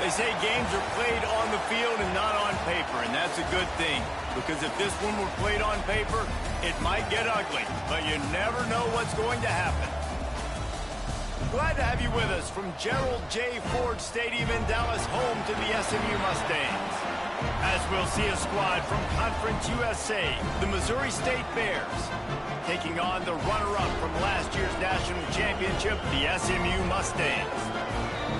They say games are played on the field and not on paper, and that's a good thing. Because if this one were played on paper, it might get ugly. But you never know what's going to happen. Glad to have you with us from Gerald J. Ford Stadium in Dallas, home to the SMU Mustangs. As we'll see a squad from Conference USA, the Missouri State Bears, taking on the runner-up from last year's national championship, the SMU Mustangs.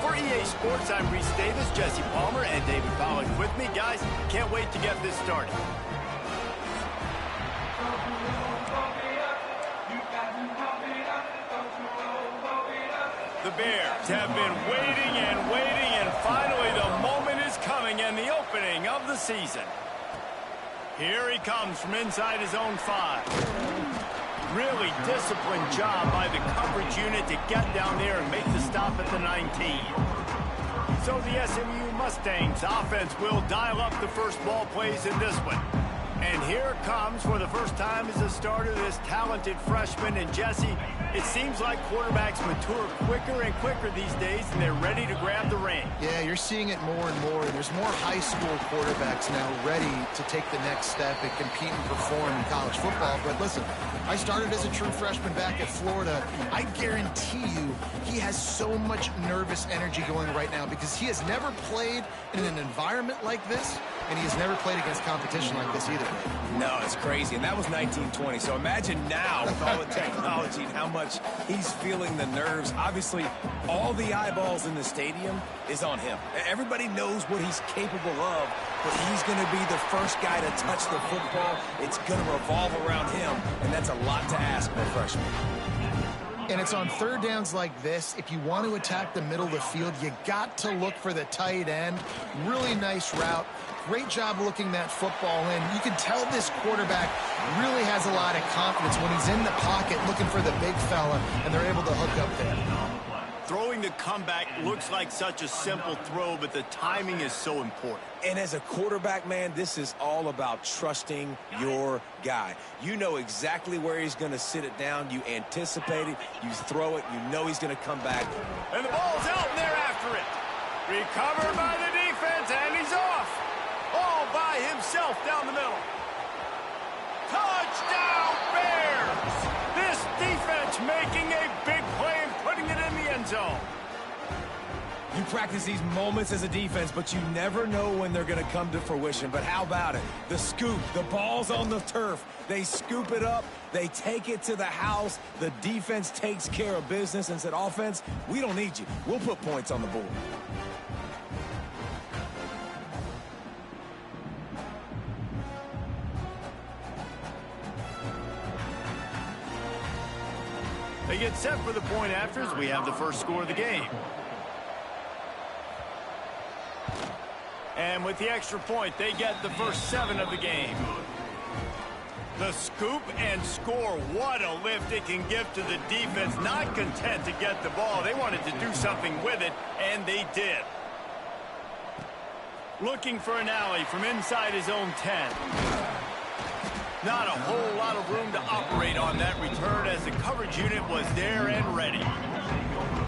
For EA Sports, I'm Reese Davis, Jesse Palmer, and David Pollack with me. Guys, can't wait to get this started. The Bears have been waiting and waiting, and finally the moment is coming and the opening of the season. Here he comes from inside his own 5. Really disciplined job by the coverage unit to get down there and make the stop at the 19. So the SMU Mustangs offense will dial up the first ball plays in this one. And here comes for the first time as a starter this talented freshman. And Jesse, it seems like quarterbacks mature quicker and quicker these days, and they're ready to grab the reins. Yeah, you're seeing it more and more. There's more high school quarterbacks now ready to take the next step and compete and perform in college football. But listen, I started as a true freshman back at Florida. I guarantee you he has so much nervous energy going right now because he has never played in an environment like this, and he has never played against competition like this either. No, it's crazy, and that was 1920. So imagine now with all the technology and how much he's feeling the nerves. Obviously, all the eyeballs in the stadium is on him. Everybody knows what he's capable of, but he's going to be the first guy to touch the football. It's going to revolve around him, and that's a lot to ask for a freshman. And it's on third downs like this. If you want to attack the middle of the field, you got to look for the tight end. Really nice route. Great job looking that football in. You can tell this quarterback really has a lot of confidence when he's in the pocket looking for the big fella, and they're able to hook up there. Throwing the comeback looks like such a simple throw, but the timing is so important. And as a quarterback, man, this is all about trusting your guy. You know exactly where he's going to sit it down. You anticipate it. You throw it. You know he's going to come back. And the ball's out, and they're after it. Recovered by the defense, and he's off. All by himself down the middle. Touchdown, Bears! This defense making a big play and putting it in the end zone. You practice these moments as a defense, but you never know when they're going to come to fruition. But how about it? The scoop, the ball's on the turf. They scoop it up. They take it to the house. The defense takes care of business and said, offense, we don't need you. We'll put points on the board. They get set for the point after as we have the first score of the game. And with the extra point, they get the first 7 of the game. The scoop and score. What a lift it can give to the defense. Not content to get the ball. They wanted to do something with it, and they did. Looking for an alley from inside his own 10. Not a whole lot of room to operate on that return as the coverage unit was there and ready.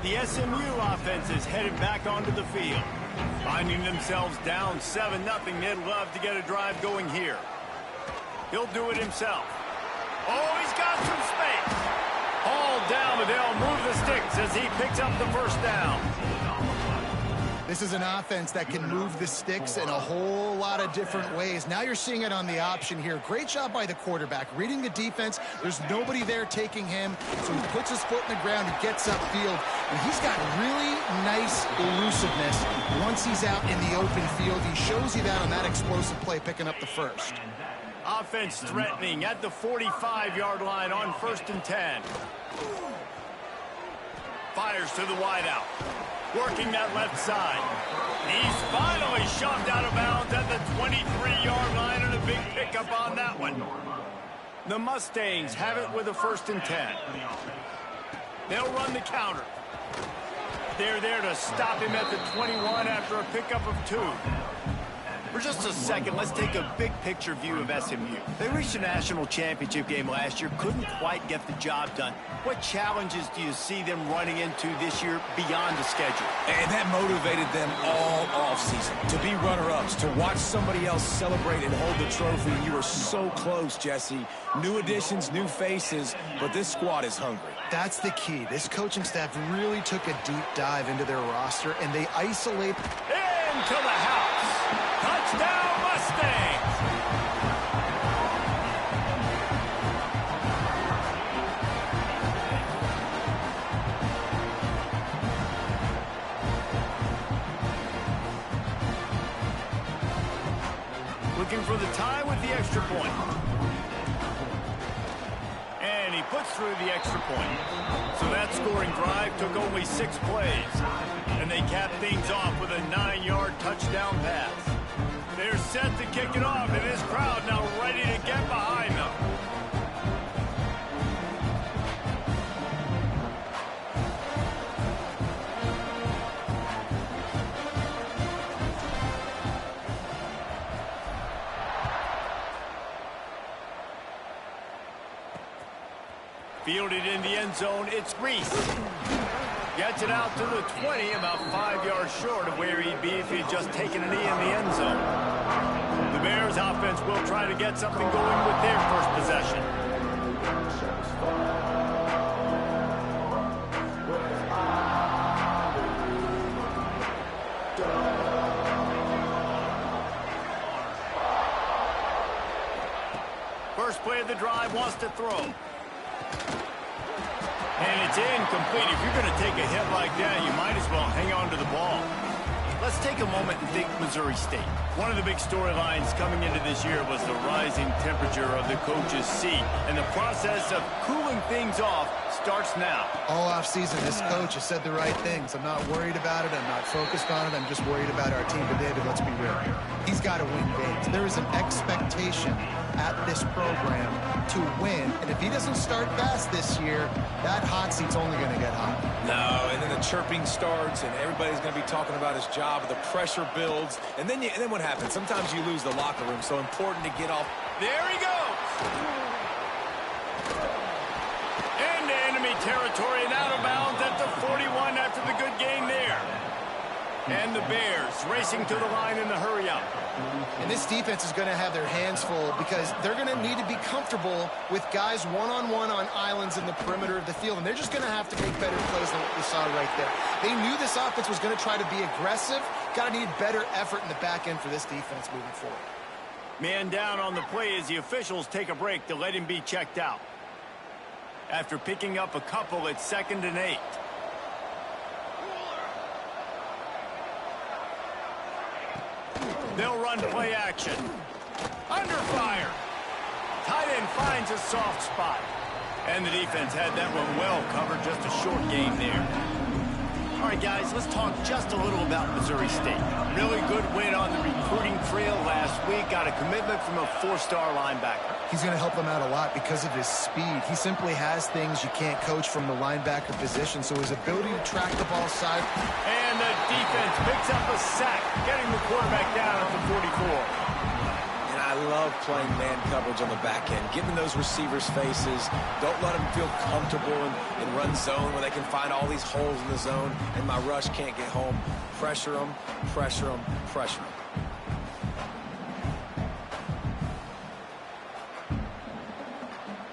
The SMU offense is headed back onto the field. Finding themselves down 7-0, they'd love to get a drive going here. He'll do it himself. Oh, he's got some space. Hauled down, but they'll move the sticks as he picks up the first down. This is an offense that can move the sticks in a whole lot of different ways. Now you're seeing it on the option here. Great job by the quarterback. Reading the defense, there's nobody there taking him, so he puts his foot in the ground, he gets upfield, and he's got really nice elusiveness once he's out in the open field. He shows you that on that explosive play, picking up the first. Offense threatening at the 45-yard line on 1st and 10. Fires to the wideout. Working that left side. He's finally shoved out of bounds at the 23-yard line, and a big pickup on that one. The Mustangs have it with a 1st and 10. They'll run the counter. They're there to stop him at the 21 after a pickup of 2. For just a second, let's take a big picture view of SMU. They reached a national championship game last year, couldn't quite get the job done. What challenges do you see them running into this year beyond the schedule? And that motivated them all offseason to be runner-ups, to watch somebody else celebrate and hold the trophy. You were so close, Jesse. New additions, new faces, but this squad is hungry. That's the key. This coaching staff really took a deep dive into their roster, and they isolate. Into the house. Touchdown, Mustangs. Looking for the tie with the extra point. And he puts through the extra point. So that scoring drive took only 6 plays. And they cap things off with a 9-yard touchdown pass. They're set to kick it off, and this crowd now ready to get behind them. Fielded in the end zone, it's Reese. Gets it out to the 20, about 5 yards short of where he'd be if he'd just taken a knee in the end zone. The Bears offense will try to get something going with their first possession. First play of the drive, wants to throw. And it's incomplete. If you're going to take a hit like that, you might as well hang on to the ball. Let's take a moment and think Missouri State. One of the big storylines coming into this year was the rising temperature of the coach's seat. And the process of cooling things off starts now. All offseason, this coach has said the right things. I'm not worried about it. I'm not focused on it. I'm just worried about our team today, but let's be real. He's got to win games. There is an expectation at this program to win, and if he doesn't start fast this year, that hot seat's only going to get hot. No, and then the chirping starts, and everybody's going to be talking about his job. The pressure builds, and then what happens? Sometimes you lose the locker room, so important to get off. There he goes! Into enemy territory and out of bounds at the 41 after the good game there. And the Bears racing to the line in the hurry-up. And this defense is going to have their hands full because they're going to need to be comfortable with guys one-on-one on islands in the perimeter of the field. And they're just going to have to make better plays than what we saw right there. They knew this offense was going to try to be aggressive. Got to need better effort in the back end for this defense moving forward. Man down on the play as the officials take a break to let him be checked out. After picking up a couple, it's 2nd and 8. They'll run play action. Under fire. Tight end finds a soft spot. And the defense had that one well covered. Just a short game there. All right, guys, let's talk just a little about Missouri State. Really good win on the recruiting trail last week. Got a commitment from a 4-star linebacker. He's going to help them out a lot because of his speed. He simply has things you can't coach from the linebacker position, so his ability to track the ball side. And the defense picks up a sack, getting the quarterback down at the 44. And I love playing man coverage on the back end, giving those receivers faces. Don't let them feel comfortable in run zone where they can find all these holes in the zone, and my rush can't get home. Pressure them, pressure them, pressure them.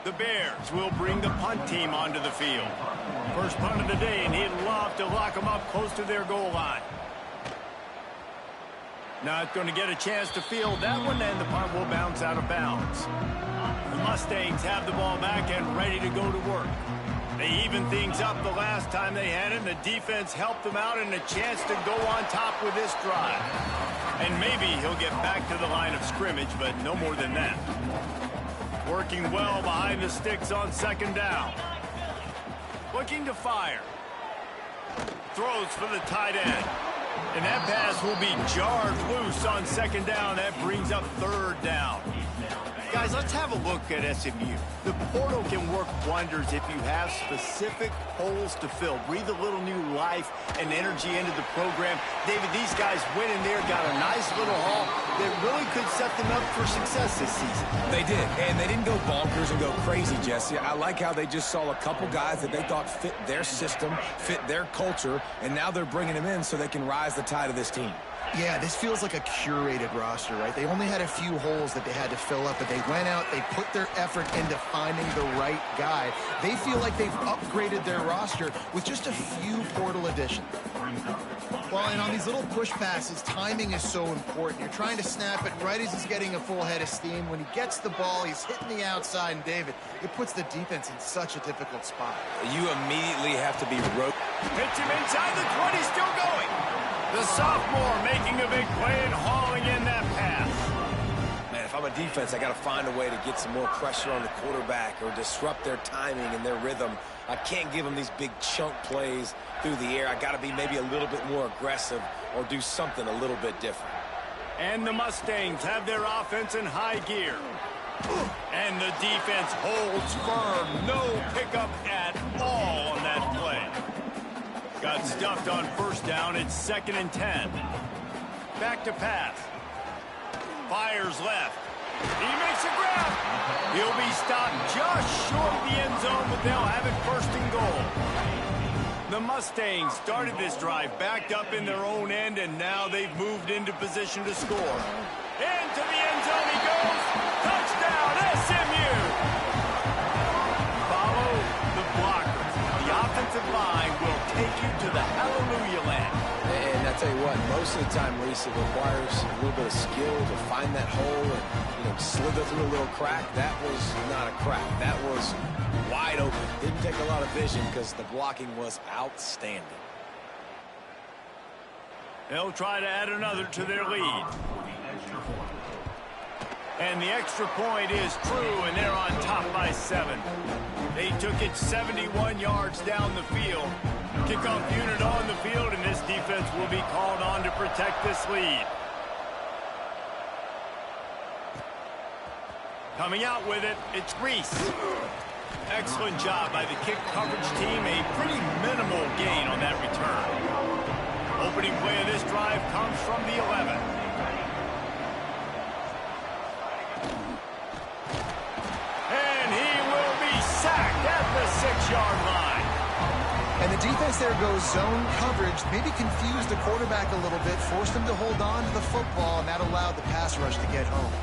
The Bears will bring the punt team onto the field. First punt of the day, and he'd love to lock them up close to their goal line. Not going to get a chance to field that one, and the punt will bounce out of bounds. The Mustangs have the ball back and ready to go to work. They evened things up the last time they had it, and the defense helped them out and a chance to go on top with this drive. And maybe he'll get back to the line of scrimmage, but no more than that. Working well behind the sticks on 2nd down. Looking to fire. Throws for the tight end. And that pass will be jarred loose on 2nd down. That brings up 3rd down. Guys, let's have a look at SMU. The portal can work wonders if you have specific holes to fill. Breathe a little new life and energy into the program. David, these guys went in there, got a nice little haul that really could set them up for success this season. They did, and they didn't go bonkers and go crazy, Jesse. I like how they just saw a couple guys that they thought fit their system, fit their culture, and now they're bringing them in so they can rise the tide of this team. Yeah, this feels like a curated roster, right? They only had a few holes that they had to fill up, but they went out, they put their effort into finding the right guy. They feel like they've upgraded their roster with just a few portal additions. Well, and on these little push passes, timing is so important. You're trying to snap it right as he's getting a full head of steam. When he gets the ball, he's hitting the outside, and David, it puts the defense in such a difficult spot. You immediately have to be Hits him inside the 20, still going. The sophomore making a big play and hauling in that pass. Man, if I'm a defense, I got to find a way to get some more pressure on the quarterback or disrupt their timing and their rhythm. I can't give them these big chunk plays through the air. I got to be maybe a little bit more aggressive or do something a little bit different. And the Mustangs have their offense in high gear. And the defense holds firm. No pickup at all on that play. Got stuffed on first down. It's 2nd and 10. Back to pass. Fires left. He makes a grab. He'll be stopped just short of the end zone, but they'll have it 1st and goal. The Mustangs started this drive backed up in their own end, and now they've moved into position to score. Into the end zone he goes. Touchdown, SMU. Follow the blockers. The offensive line will take you to the hallelujah land. And I tell you what, most of the time, Reese, it requires a little bit of skill to find that hole and slither through a little crack. That was not a crack. That was wide open. Didn't take a lot of vision because the blocking was outstanding. They'll try to add another to their lead. And the extra point is true, and they're on top by 7. They took it 71 yards down the field. Kickoff unit on the field, and this defense will be called on to protect this lead. Coming out with it, it's Reese. Excellent job by the kick coverage team. A pretty minimal gain on that return. Opening play of this drive comes from the 11. And he will be sacked at the 6-yard line. And the defense there goes zone coverage, maybe confused the quarterback a little bit, forced him to hold on to the football, and that allowed the pass rush to get home.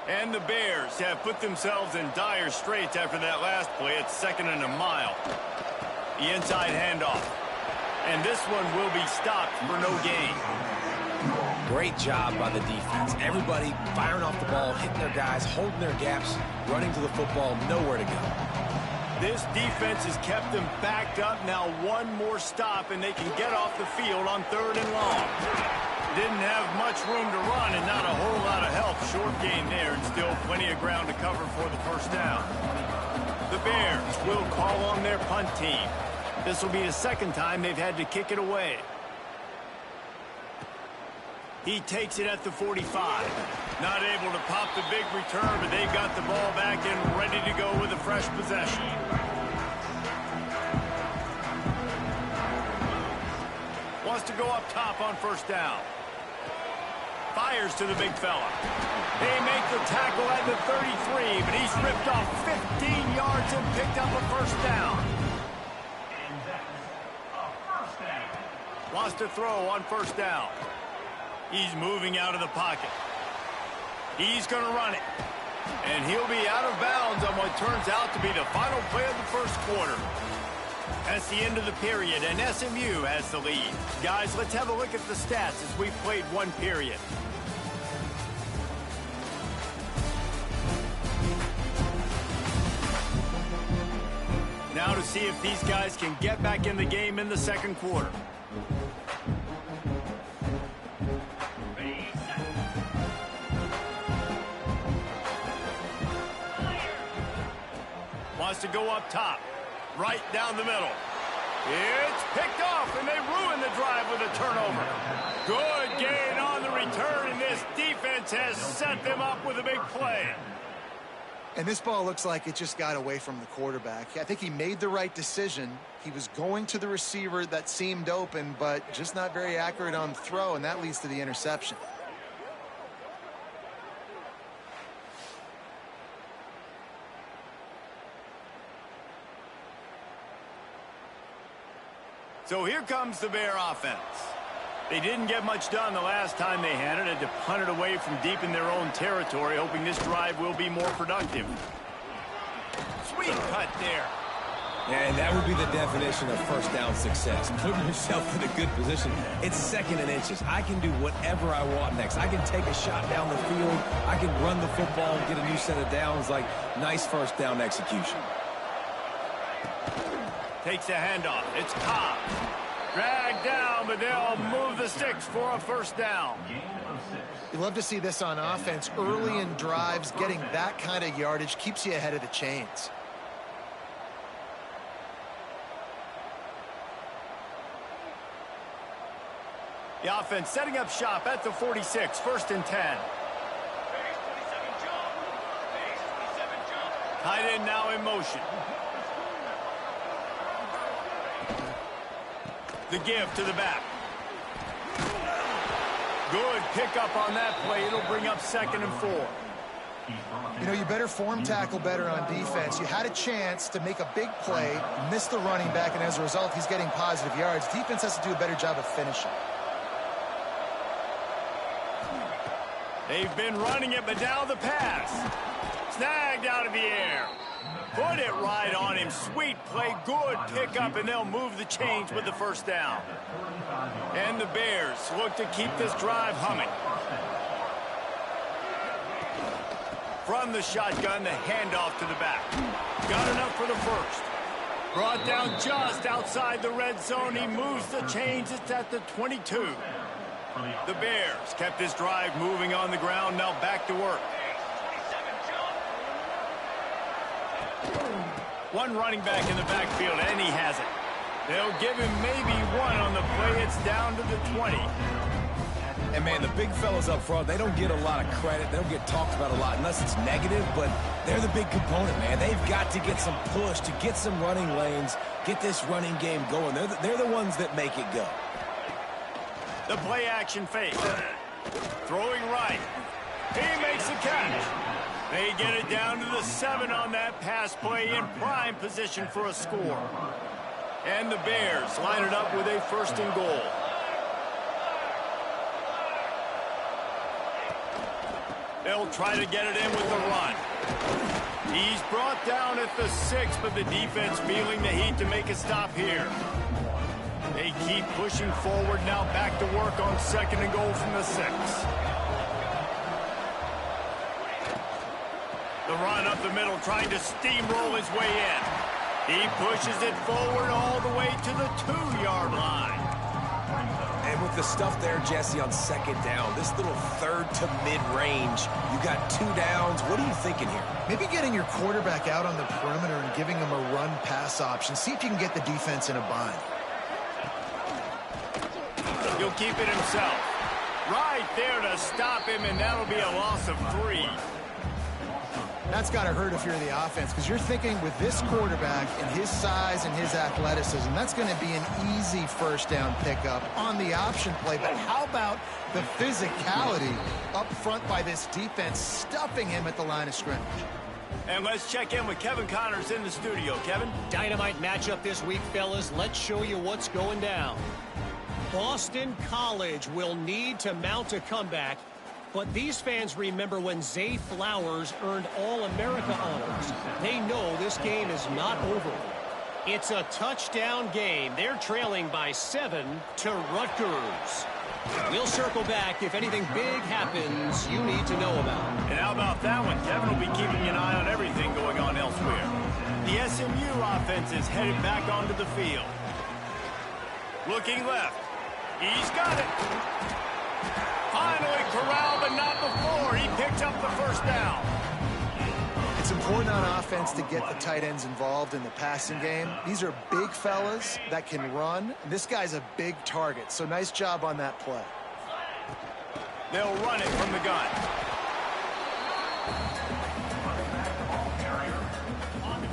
And the Bears have put themselves in dire straits after that last play. It's 2nd and a mile. The inside handoff. And this one will be stopped for no gain. Great job by the defense. Everybody firing off the ball, hitting their guys, holding their gaps, running to the football, nowhere to go. This defense has kept them backed up. Now one more stop, and they can get off the field on 3rd and long. Didn't have much room to run and not a whole lot of help. Short gain there and still plenty of ground to cover for the 1st down. The Bears will call on their punt team. This will be the 2nd time they've had to kick it away. He takes it at the 45. Not able to pop the big return, but they've got the ball back and ready to go with a fresh possession. Wants to go up top on 1st down. Fires to the big fella. They make the tackle at the 33, but he's ripped off 15 yards and picked up a 1st down. Wants to throw on 1st down. He's moving out of the pocket. He's going to run it. And he'll be out of bounds on what turns out to be the final play of the 1st quarter. That's the end of the period, and SMU has the lead. Guys, let's have a look at the stats as we've played one period. Now to see if these guys can get back in the game in the 2nd quarter. to go up top. Right down the middle. It's picked off, and they ruin the drive with a turnover. Good gain on the return, and this defense has set them up with a big play. And this ball looks like it just got away from the quarterback. I think he made the right decision. He was going to the receiver that seemed open, but just not very accurate on the throw, and that leads to the interception. So here comes the Bear offense. They didn't get much done the last time they had it. Had to punt it away from deep in their own territory, hoping this drive will be more productive. Sweet cut there. And that would be the definition of first down success. Putting yourself in a good position. It's second and inches. I can do whatever I want next. I can take a shot down the field. I can run the football and get a new set of downs. Like, nice first down execution. Takes a handoff. It's Cobb. Dragged down, but they'll move the sticks for a first down. You love to see this on offense. Early in drives, getting that kind of yardage keeps you ahead of the chains. The offense setting up shop at the 46, 1st and 10. Tight end now in motion. The give to the back. Good pickup on that play. It'll bring up 2nd and 4. You know, you better form tackle better on defense. You had a chance to make a big play, missed the running back, and as a result, he's getting positive yards. Defense has to do a better job of finishing. They've been running it, but now the pass. Snagged out of the air. Put it right on him. Sweet play, good pickup, and they'll move the chains with the first down. And the Bears look to keep this drive humming. From the shotgun, the handoff to the back. Got enough for the first. Brought down just outside the red zone. He moves the chains. It's at the 22. The Bears kept this drive moving on the ground. Now back to work. One running back in the backfield, and he has it. They'll give him maybe one on the play. It's down to the 20. And, man, the big fellas up front, they don't get a lot of credit. They don't get talked about a lot unless it's negative, but they're the big component, man. They've got to get some push, to get some running lanes, get this running game going. They're the ones that make it go. The play action fake. Throwing right. He makes the catch. They get it down to the 7 on that pass play, in prime position for a score. And the Bears line it up with a 1st and goal. They'll try to get it in with the run. He's brought down at the 6, but the defense feeling the heat to make a stop here. They keep pushing forward, now back to work on 2nd and goal from the 6. The run up the middle, trying to steamroll his way in. He pushes it forward all the way to the 2-yard line. And with the stuff there, Jesse, on 2nd down, this little 3rd to mid-range, you got 2 downs. What are you thinking here? Maybe getting your quarterback out on the perimeter and giving him a run-pass option. See if you can get the defense in a bind. He'll keep it himself. Right there to stop him, and that'll be a loss of 3. That's got to hurt if you're the offense, because you're thinking with this quarterback and his size and his athleticism, that's going to be an easy 1st down pickup on the option play. But how about the physicality up front by this defense, stuffing him at the line of scrimmage? And let's check in with Kevin Connors in the studio. Kevin? Dynamite matchup this week, fellas. Let's show you what's going down. Boston College will need to mount a comeback, but these fans remember when Zay Flowers earned All-America honors. They know this game is not over. It's a touchdown game. They're trailing by 7 to Rutgers. We'll circle back if anything big happens you need to know about. And how about that one? Kevin will be keeping an eye on everything going on elsewhere. The SMU offense is headed back onto the field. Looking left. He's got it. Finally corralled, but not before. He picked up the 1st down. It's important on offense to get the tight ends involved in the passing game. These are big fellas that can run. This guy's a big target, so nice job on that play. They'll run it from the gun.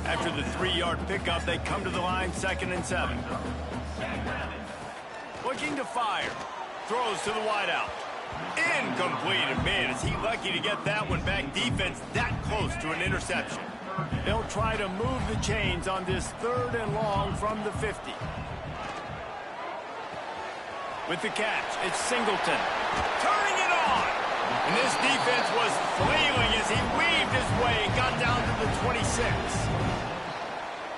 After the 3-yard pickup, they come to the line, 2nd and 7. Looking to fire. Throws to the wideout. Incomplete. And man, is he lucky to get that one back. Defense that close to an interception. They'll try to move the chains on this 3rd and long from the 50. With the catch, it's Singleton. Turning it on. And this defense was flailing as he weaved his way and got down to the 26.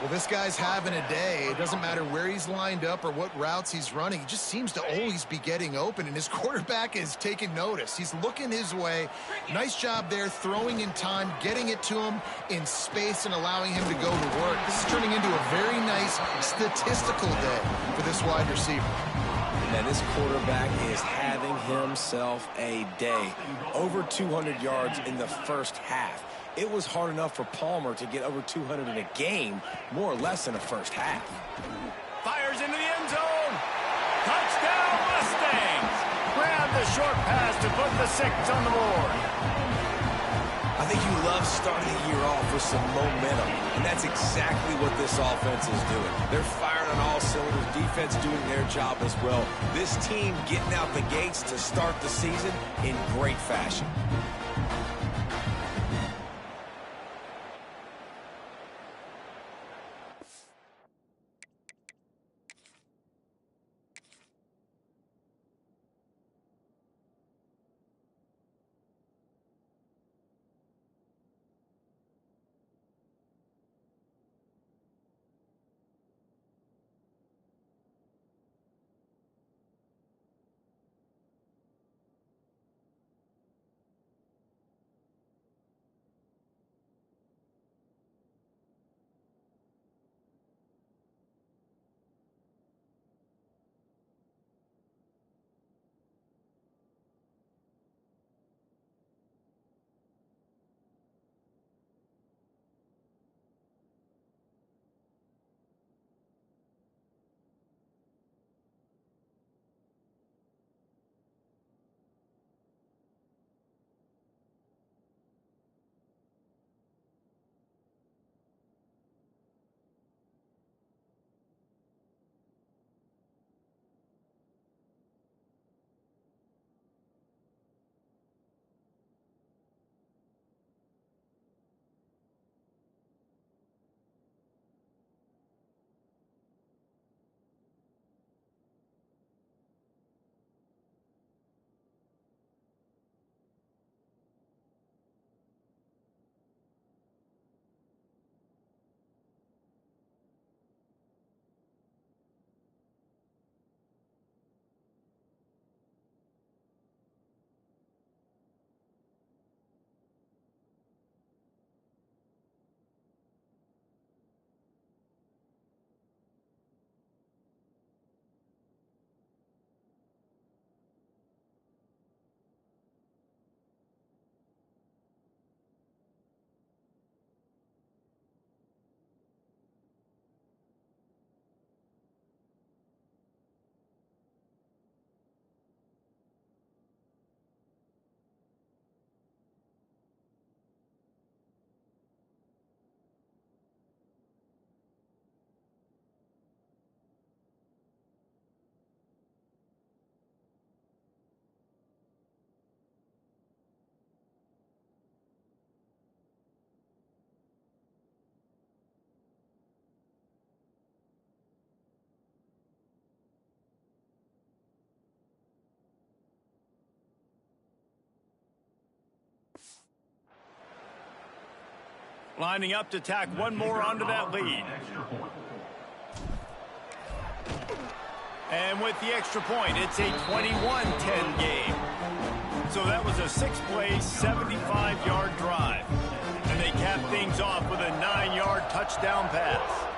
Well, this guy's having a day. It doesn't matter where he's lined up or what routes he's running. He just seems to always be getting open, and his quarterback is taking notice. He's looking his way. Nice job there, throwing in time, getting it to him in space and allowing him to go to work. This is turning into a very nice statistical day for this wide receiver. And this quarterback is having himself a day. Over 200 yards in the first half. It was hard enough for Palmer to get over 200 in a game, more or less in the first half. Fires into the end zone. Touchdown, Mustangs. Grab the short pass to put the 6 on the board. I think you love starting the year off with some momentum, and that's exactly what this offense is doing. They're firing on all cylinders, defense doing their job as well. This team getting out the gates to start the season in great fashion. Lining up to tack one more onto that lead. And with the extra point, it's a 21-10 game. So that was a 6-play, 75-yard drive. And they cap things off with a 9-yard touchdown pass.